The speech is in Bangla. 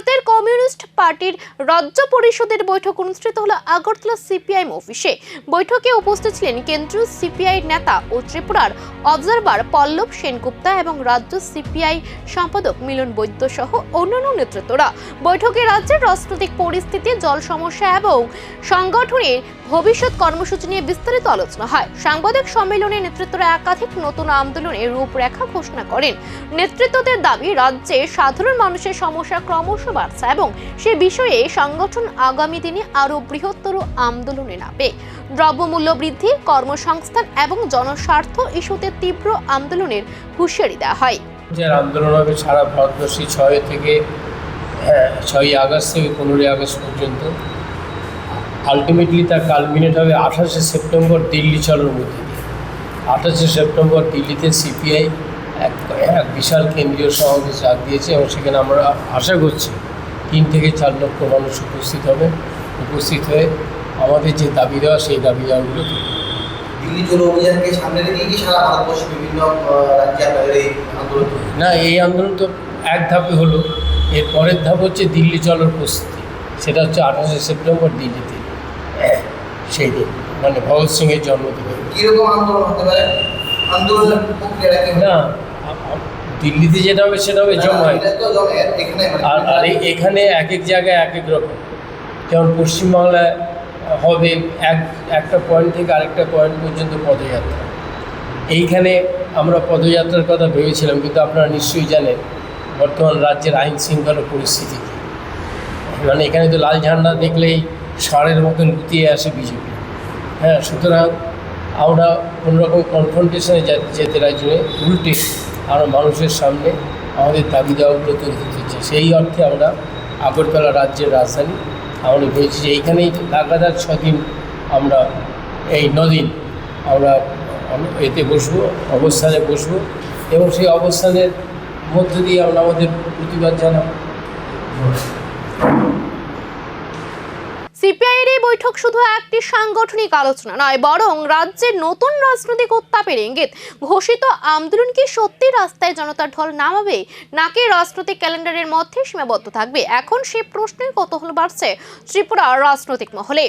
ভারতের কমিউনিস্ট পার্টির রাজ্য পরিষদের বৈঠক অনুষ্ঠিত হলো আগরতলা সিপিআইএম অফিসে। বৈঠকে উপস্থিত ছিলেন কেন্দ্রীয় সিপিআই নেতা ও ত্রিপুরার অবজারভার পল্লব সেনগুপ্তা এবং রাজ্য সিপিআই সম্পাদক মিলন বৈদ্য সহ অন্যান্য নেতৃত্বরা। বৈঠকে রাজ্যের রাজনৈতিক পরিস্থিতি, জল সমস্যা এবং সংগঠনের ভবিষ্যৎ কর্মসূচি নিয়ে বিস্তারিত আলোচনা হয়। সাংবাদিক সম্মেলনে নেতৃত্বরা একাধিক নতুন আন্দোলনের রূপরেখা ঘোষণা করেন। নেতৃত্বদের দাবি, রাজ্যে সাধারণ মানুষের সমস্যা ক্রমশ বাড়ছে এবং সে বিষয়ে সংগঠন আগামী দিনে আরো বৃহত্তর আন্দোলনে নামবে। দ্রব্যমূল্য বৃদ্ধি, কর্মসংস্থান এবং জনস্বার্থ ইস্যুতে তীব্র আন্দোলনের হুঁশিয়ারি দেওয়া হয়। যে আন্দোলন হবে সারা ভারতবর্ষে 6 আগস্ট থেকে 15 আগস্ট পর্যন্ত। আলটিমেটলি তার কালমিনেট হবে 28শে সেপ্টেম্বর দিল্লি চলোর মধ্যে দিয়ে। 28শে সেপ্টেম্বর দিল্লিতে সিপিআই এক বিশাল কেন্দ্রীয় সমাবেশ ডাক দিয়েছে এবং সেখানে আমরা আশা করছি 3 থেকে 4 লক্ষ মানুষ উপস্থিত হবে। উপস্থিত হয়ে আমাদের যে দাবি দেওয়া সেই দাবি দেওয়াগুলো দিল্লি চলো অভিযানকে সামনে রেখে কি সারা ভারতবর্ষে বিভিন্ন রাজ্যে আপনাদের এই আন্দোলন? না, এই আন্দোলন তো এক ধাপে হলো। এর পরের ধাপ হচ্ছে দিল্লি চলোর প্রস্তুতি। সেটা হচ্ছে 28শে সেপ্টেম্বর দিল্লিতে, সেই দিন মানে ভগৎ সিংয়ের জন্মদিন। কীরকম আন্দোলন হতে পারে? আন্দোলনের প্রক্রিয়াটা কি? না, দিল্লিতে যেটা হবে সেটা হবে জমায়েত। আর এখানে এক এক জায়গায় এক এক রকম। যেমন পশ্চিমবাংলায় হবে একটা পয়েন্ট থেকে আরেকটা পয়েন্ট পর্যন্ত পদযাত্রা। এইখানে আমরা পদযাত্রার কথা ভেবেছিলাম, কিন্তু আপনারা নিশ্চয়ই জানেন বর্তমান রাজ্যের আইন শৃঙ্খলা পরিস্থিতি কী। মানে এখানে তো লাল ঝান্ডা দেখলেই ষাঁড়ের মতন গুটিয়ে আসে বিজেপি। সুতরাং আমরা কোনোরকম কনফ্রন্টেশনে যেতে রাজি নই, উল্টে আমরা মানুষের সামনে আমাদের দাবি দেওয়াগুলো তুলে ধরতে। সেই অর্থে আমরা আগরতলা রাজ্যের রাজধানী আমরা ভেবেছি যে এইখানেই লাগাতার 6 দিন আমরা, এই 9 দিন আমরা এতে বসবো, অবস্থানে বসবো এবং সেই অবস্থানের মধ্য দিয়ে আমরা আমাদের প্রতিবাদ জানাবো। সিপিআইয়ের এই বৈঠক শুধু একটি সাংগঠনিক আলোচনা নয়, বরং রাজ্যের নতুন রাজনৈতিক উত্তাপের ইঙ্গিত। ঘোষিত আন্দোলন কি সত্যি রাস্তায় জনতার ঢল নামাবে, নাকি রাজনৈতিক ক্যালেন্ডারের মধ্যে সীমাবদ্ধ থাকবে? এখন সেই প্রশ্নের কৌতূহল বাড়ছে ত্রিপুরার রাজনৈতিক মহলে।